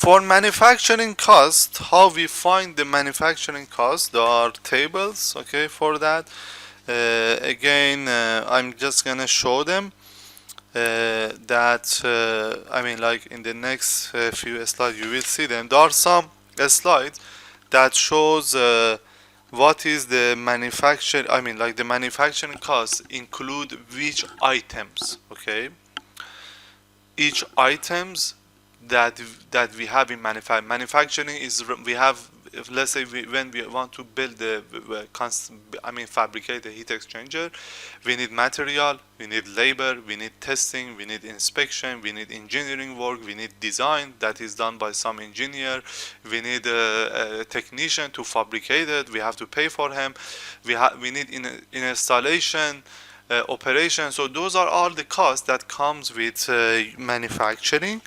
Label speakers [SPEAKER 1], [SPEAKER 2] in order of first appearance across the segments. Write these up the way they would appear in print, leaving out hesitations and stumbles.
[SPEAKER 1] For manufacturing cost, how we find the manufacturing cost, there are tables, okay, for that. Again, I'm just gonna show them that I mean, like in the next few slides you will see them. There are some slides that shows what is the manufacture, I mean, like the manufacturing costs include which items, okay? Each items that we have in manufacturing is, we have, if, let's say when we want to build the fabricate a heat exchanger, we need material, we need labor, we need testing, we need inspection, we need engineering work, we need design that is done by some engineer, we need a technician to fabricate it, we have to pay for him, we need installation, operation. So those are all the costs that comes with manufacturing.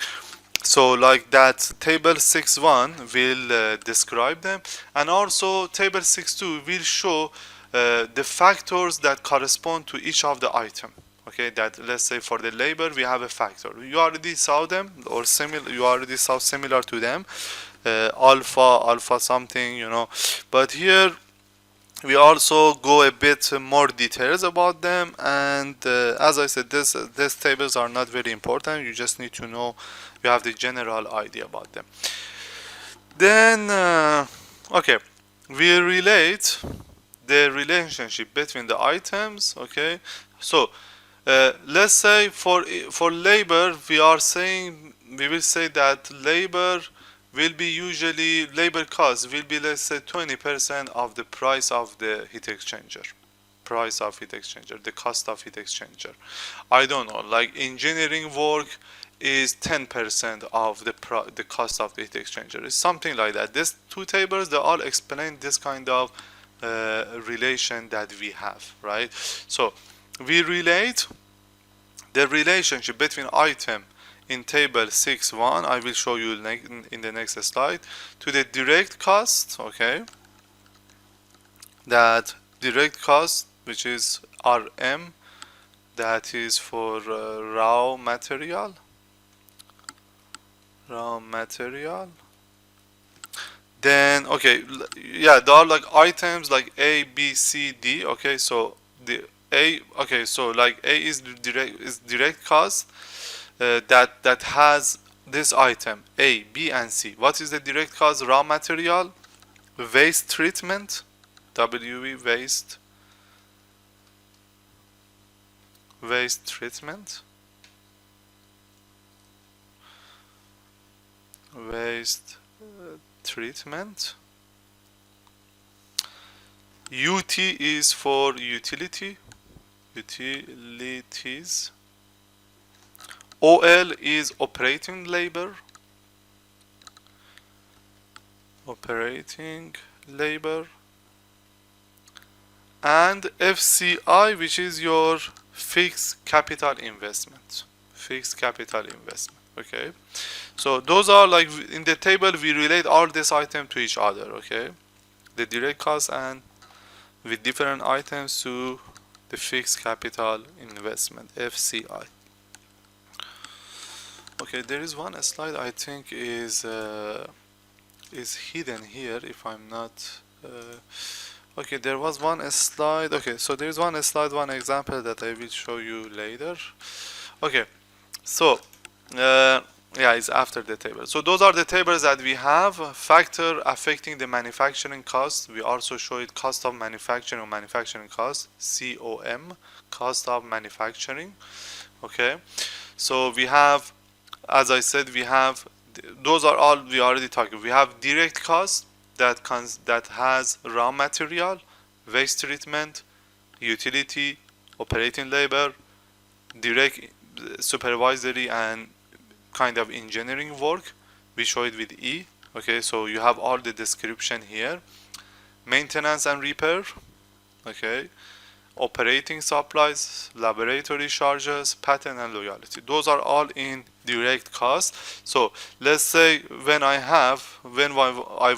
[SPEAKER 1] So like that, table 6.1 will describe them, and also table 6.2 will show the factors that correspond to each of the item. Okay, that, let's say for the labor we have a factor. You already saw them, or similar. You already saw similar to them, alpha something, you know. But here we also go a bit more details about them, and as I said, these tables are not very important. You just need to know, you have the general idea about them. Then okay, we relate the relationship between the items. Okay, so let's say for labor, we will say that labor will be usually, labor cost will be, let's say 20% of the price of the heat exchanger. The cost of heat exchanger. I don't know, like engineering work is 10% of the cost of the heat exchanger. It's something like that. These two tables, they all explain this kind of relation that we have, right? So we relate the relationship between item in table 6.1, I will show you in the next slide, to the direct cost, okay? That direct cost, which is RM, that is for raw material. Then, okay, yeah, there are like items like A, B, C, D, okay? So the A, okay, so like A is direct cost. That has this item A, B, and C. What is the direct cost? Raw material, waste treatment, WE, waste treatment, UT is for utilities. OL is operating labor. And FCI, which is your fixed capital investment. Okay. So those are, like, in the table we relate all these items to each other, okay? The direct cost and with different items to the fixed capital investment, FCI. Okay, there is one slide I think is hidden here, if I'm not okay, there was one slide. Okay, so there is one slide, one example that I will show you later. Okay, so yeah, it's after the table. So those are the tables that we have. Factor affecting the manufacturing cost. We also show it, cost of manufacturing or manufacturing cost, COM, cost of manufacturing. Okay, so we have, as I said, we have, those are all we already talked about. We have direct cost that has raw material, waste treatment, utility, operating labor, direct supervisory, and kind of engineering work. We show it with E. Okay, so you have all the description here. Maintenance and repair. Okay, operating supplies, laboratory charges, patent and loyalty. Those are all in direct cost. So let's say when I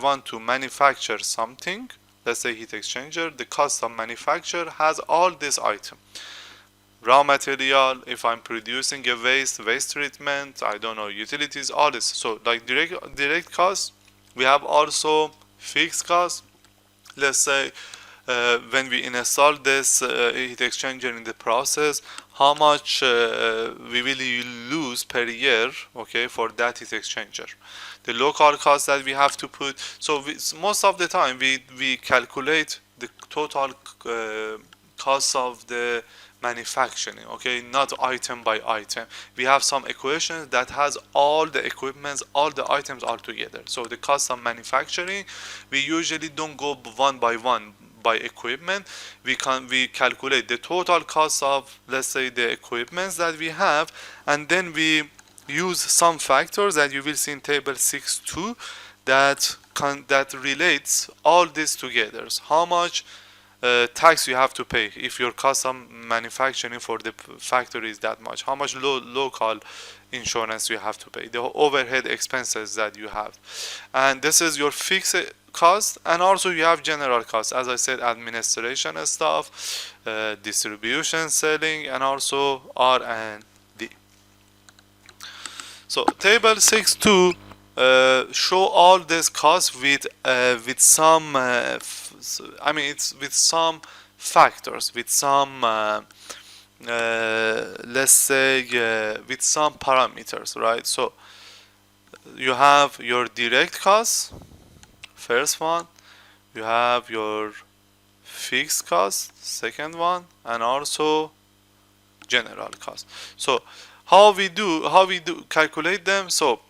[SPEAKER 1] want to manufacture something, let's say heat exchanger, the cost of manufacture has all this item. raw material, if I'm producing a waste treatment, I don't know, utilities, all this. So like direct costs. We have also fixed costs. Let's say when we install this heat exchanger in the process, how much we will lose per year, okay, for that heat exchanger. The local cost that we have to put. So most of the time we calculate the total cost of the manufacturing, okay, not item by item. We have some equations that has all the equipments, all the items all together. So the cost of manufacturing, we usually don't go one by one by equipment. We calculate the total cost of, let's say, the equipments that we have, and then we use some factors that you will see in table 6.2 that relates all this together. How much tax you have to pay if your cost of manufacturing for the factory is that much, how much local insurance you have to pay, the overhead expenses that you have, and this is your fixed cost. And also you have general costs, as I said, administration stuff, distribution, selling, and also R&D. So table 6.2 show all these costs with some it's with some factors, with some let's say with some parameters, right? So you have your direct costs, first one, you have your fixed cost, second one, and also general cost. So how we do calculate them? So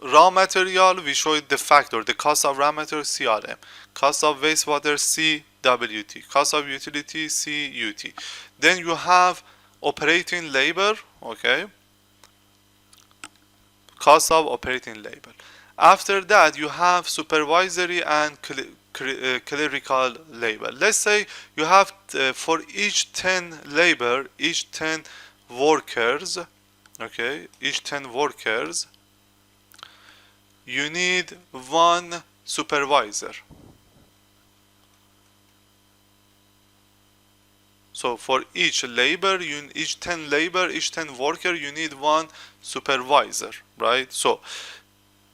[SPEAKER 1] raw material, we show it the factor, the cost of raw material, CRM, cost of wastewater, CWT, cost of utility, CUT. Then you have operating labor, okay, cost of operating labor. After that you have supervisory and clerical labor. Let's say you have for each 10 labor, each 10 workers, okay, each 10 workers, you need one supervisor. So for each labor, each 10 labor, each 10 worker, you need one supervisor, right? So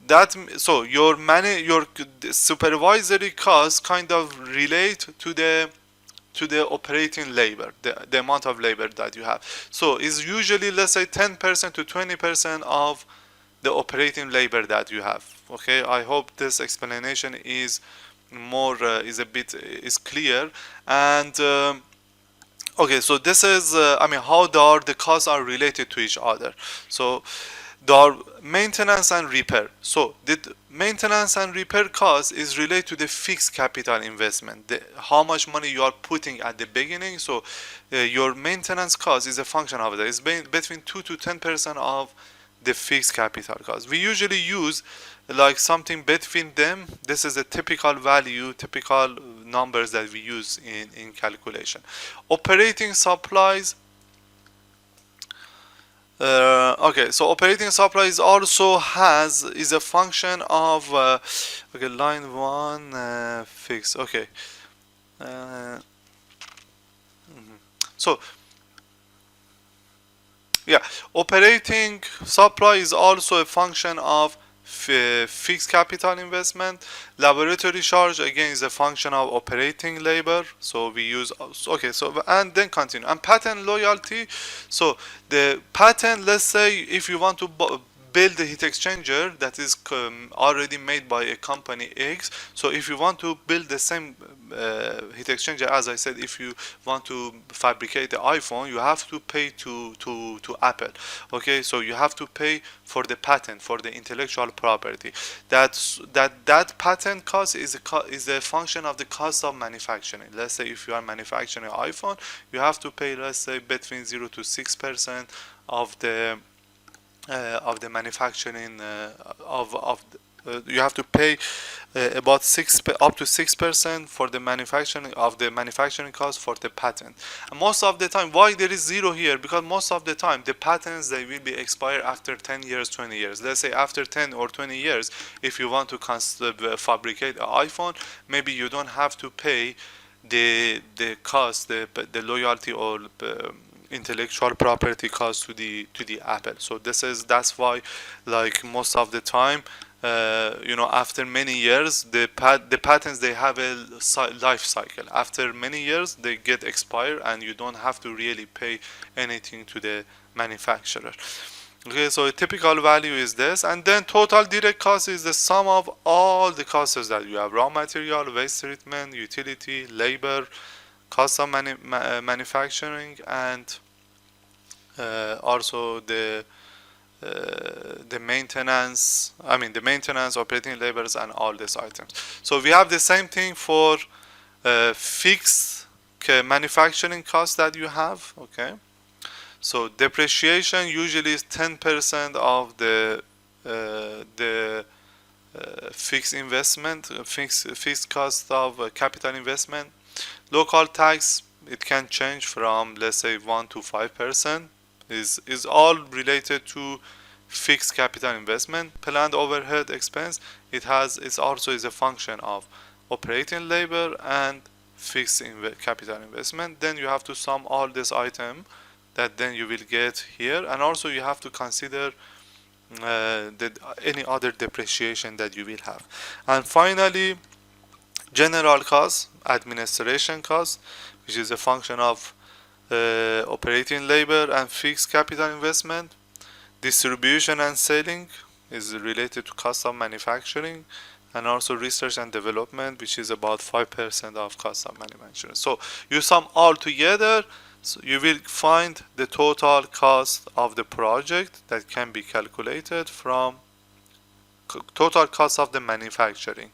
[SPEAKER 1] your supervisory costs kind of relate to the operating labor, the amount of labor that you have. So it's usually, let's say, 10% to 20% of the operating labor that you have. Okay, I hope this explanation is more is clear. And okay, so this is how the costs are related to each other. So the maintenance and repair. So the maintenance and repair cost is related to the fixed capital investment, how much money you are putting at the beginning. So your maintenance cost is a function of that. It's between 2 to 10% of the fixed capital cost. We usually use like something between them. This is a typical value, typical numbers that we use in calculation. Operating supplies. Okay, so operating supplies also is a function of okay, line 1 fixed. Okay, so yeah, operating supply is also a function of fixed capital investment. Laboratory charge again is a function of operating labor. So we use, okay, so and then continue. And patent loyalty. So the patent, let's say if you want to build a heat exchanger that is already made by a company X. So if you want to build the same heat exchanger, as I said, if you want to fabricate the iPhone, you have to pay to Apple. Okay, so you have to pay for the patent, for the intellectual property. That patent cost is a function of the cost of manufacturing. Let's say if you are manufacturing an iPhone, you have to pay, let's say, between 0 to 6% of the manufacturing you have to pay about up to 6% for the manufacturing cost for the patent. And most of the time, why there is 0 here? Because most of the time the patents, they will be expired after 10 years, 20 years. Let's say after 10 or 20 years, if you want to fabricate an iPhone, maybe you don't have to pay the cost, the loyalty or intellectual property cost to the Apple. So that's why, like, most of the time, after many years, the patents, they have a life cycle. After many years, they get expired, and you don't have to really pay anything to the manufacturer. Okay, so a typical value is this, and then total direct cost is the sum of all the costs that you have: raw material, waste treatment, utility, labor, cost of manufacturing, and also the maintenance, the maintenance, operating labors, and all these items. So we have the same thing for fixed manufacturing costs that you have. Okay, so depreciation usually is 10% of the fixed investment, fixed cost of capital investment. Local tax, it can change from, let's say, 1 to 5%. Is all related to fixed capital investment. Planned overhead expense, it's also is a function of operating labor and fixed capital investment. Then you have to sum all this item that then you will get here, and also you have to consider any other depreciation that you will have. And finally, general cost, administration cost, which is a function of operating labor and fixed capital investment. Distribution and selling is related to cost of manufacturing, and also research and development, which is about 5% of cost of manufacturing. So you sum all together, so you will find the total cost of the project that can be calculated from total cost of the manufacturing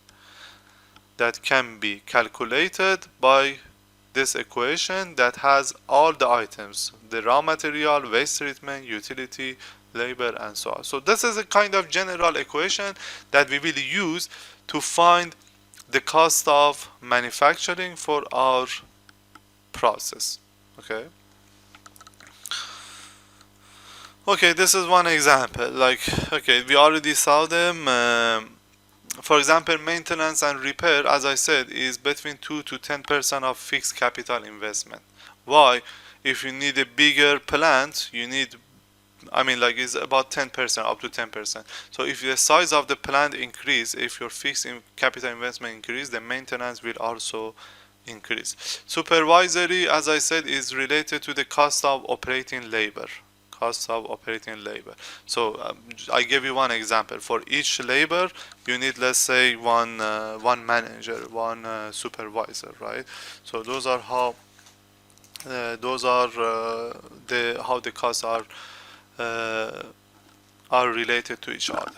[SPEAKER 1] that can be calculated by this equation that has all the items: the raw material, waste treatment, utility, labor, and so on. So this is a kind of general equation that we will use to find the cost of manufacturing for our process. Okay, this is one example. Okay, we already saw them. For example, maintenance and repair, as I said, is between 2 to 10% of fixed capital investment. Why? If you need a bigger plant, you need, it's about 10%, up to 10%. So if the size of the plant increase, if your fixed capital investment increase, the maintenance will also increase. Supervisory, as I said, is related to the cost of operating labor. So I give you one example. For each labor, you need, let's say, one manager, one supervisor, right? So those are how the costs are related to each other.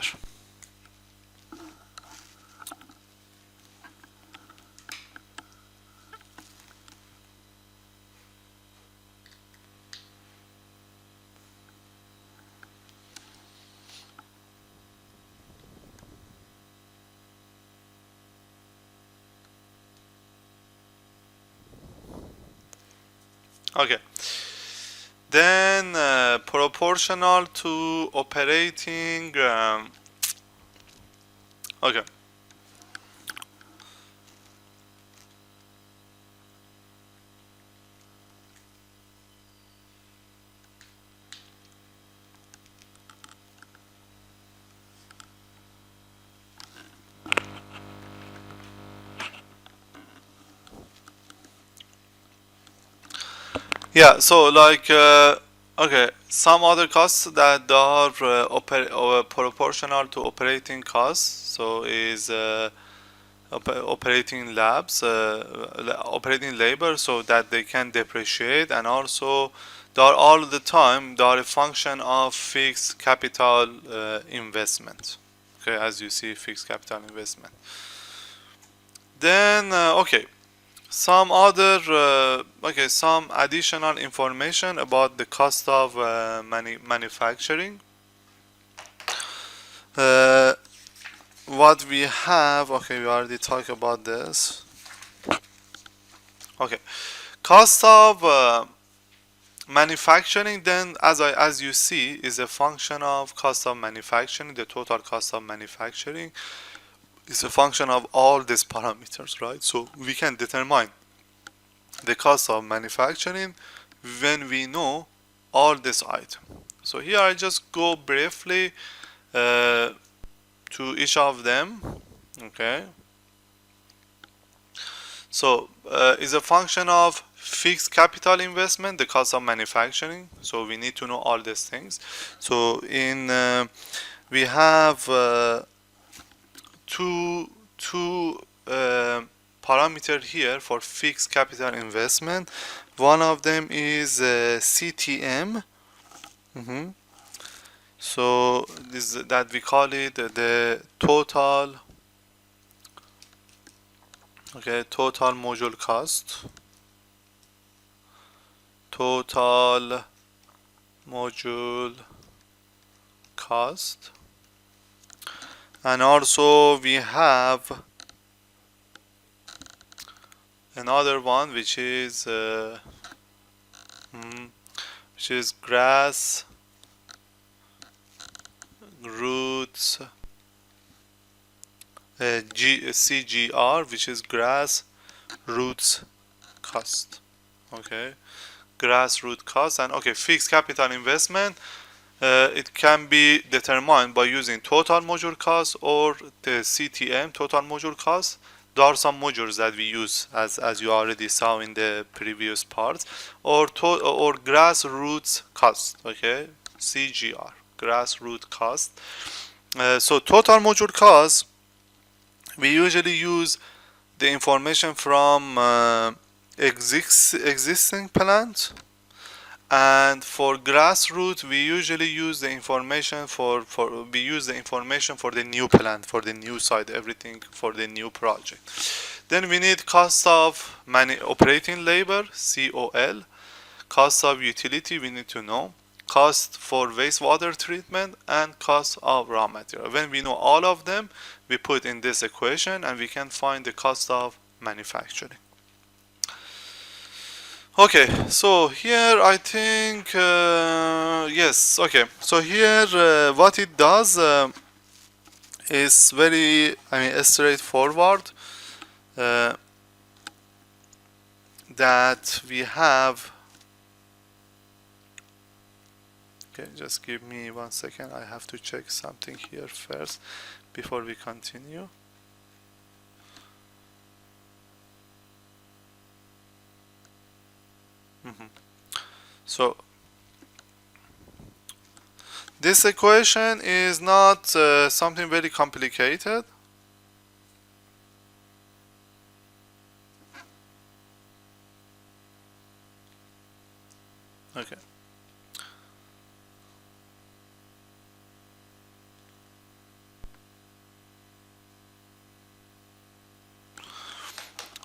[SPEAKER 1] Okay, then proportional to operating. Okay, yeah. So okay, some other costs that are proportional to operating costs. So is operating labs, operating labor, so that they can depreciate, and also they are all the time they are a function of fixed capital investment. Okay, as you see, fixed capital investment. Then okay, some additional information about the cost of manufacturing. What we have, okay, we already talked about this. Okay, cost of manufacturing, then, as you see, is a function of cost of manufacturing. The total cost of manufacturing is a function of all these parameters, right? So we can determine the cost of manufacturing when we know all this item. So here I just go briefly to each of them. Okay, so is a function of fixed capital investment, the cost of manufacturing. So we need to know all these things. So in we have two parameter here for fixed capital investment. One of them is CTM. So this that we call it the total. Okay, total module cost. Total module cost. And also we have another one which is grass roots CGR, which is grass roots cost. Okay, grassroot cost. And okay, fixed capital investment, it can be determined by using total module cost or the CTM, total module cost. There are some modules that we use as you already saw in the previous parts, or grassroots cost. Okay, CGR, grassroot cost. So total module cost, we usually use the information from existing plant, and for grassroots we usually use the information for the new plant, for the new site, everything for the new project. Then we need cost of operating labor, COL, cost of utility, we need to know, cost for wastewater treatment, and cost of raw material. When we know all of them, we put in this equation and we can find the cost of manufacturing. Okay, so here I think yes. Okay, so here what it does is very, straightforward. That we have. Okay, just give me 1 second. I have to check something here first before we continue. So this equation is not something very complicated. Okay.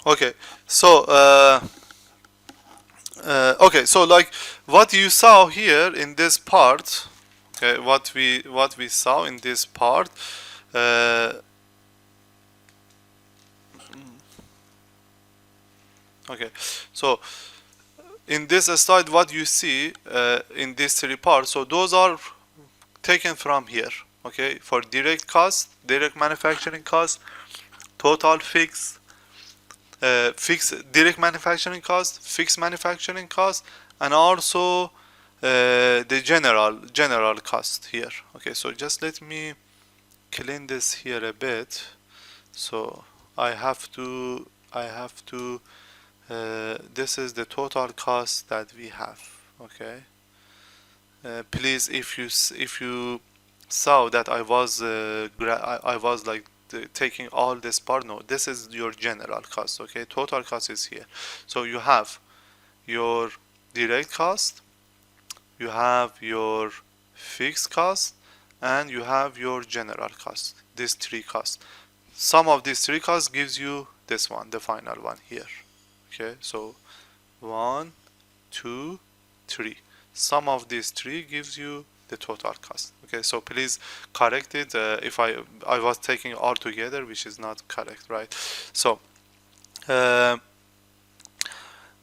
[SPEAKER 1] Okay, so okay, so like what you saw here in this part, okay, what we saw in this part, okay, so in this slide, what you see in these three parts, so those are taken from here. Okay, for direct cost, direct manufacturing cost, total fixed direct manufacturing cost, fixed manufacturing cost, and also the general cost here. Okay, so just let me clean this here a bit. So I have to this is the total cost that we have. Okay, please, if you saw that I was like taking all this part, no, this is your general cost. Okay, total cost is here. So you have your direct cost, you have your fixed cost, and you have your general cost. These three costs, sum of these three costs gives you this one, the final one here. Okay, so 1, 2, 3, sum of these three gives you the total cost. Okay, so please correct it if I was taking all together, which is not correct, right? So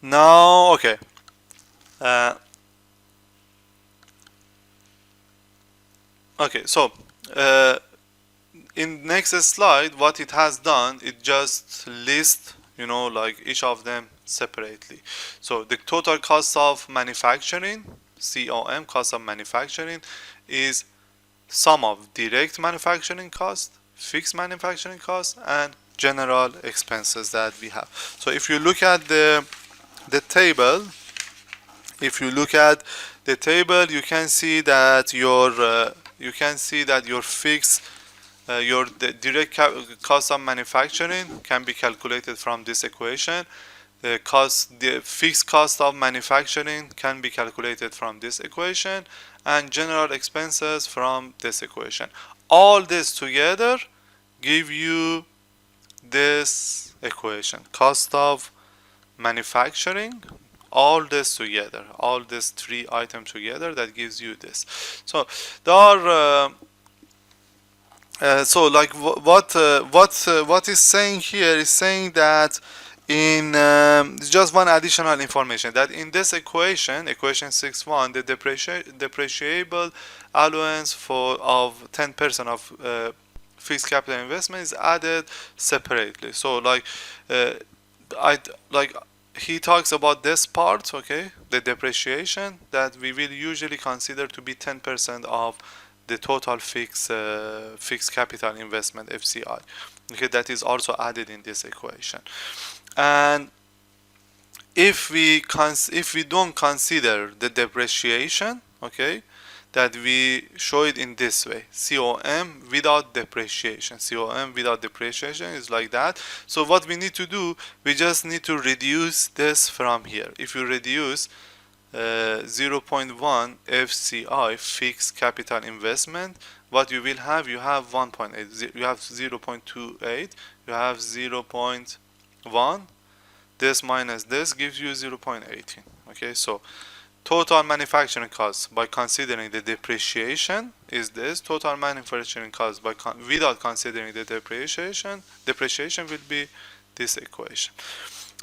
[SPEAKER 1] now, okay, okay, so in next slide, what it has done, it just lists, like each of them separately. So the total cost of manufacturing, COM, cost of manufacturing, is sum of direct manufacturing cost, fixed manufacturing cost, and general expenses that we have. So if you look at the table, you can see that your fixed your direct cost of manufacturing can be calculated from this equation. The fixed cost of manufacturing can be calculated from this equation, and general expenses from this equation. All this together give you this equation, cost of manufacturing. All this together, all these three items together, that gives you this. So there are what is saying here is saying that in just one additional information, that in this equation 6.1, the depreciable allowance of 10% of fixed capital investment is added separately. So he talks about this part, okay, the depreciation, that we will usually consider to be 10% of the total fixed capital investment, FCI. Okay, that is also added in this equation. And if we don't consider the depreciation, okay, that we show it in this way, COM without depreciation. COM without depreciation is like that. So what we need to do, we just need to reduce this from here. If you reduce 0.1 FCI, fixed capital investment, what you will have, you have 1.8, you have 0.28, you have 0.1, this minus this gives you 0.18. Okay, so total manufacturing cost by considering the depreciation is this. Total manufacturing cost without considering the depreciation will be this equation.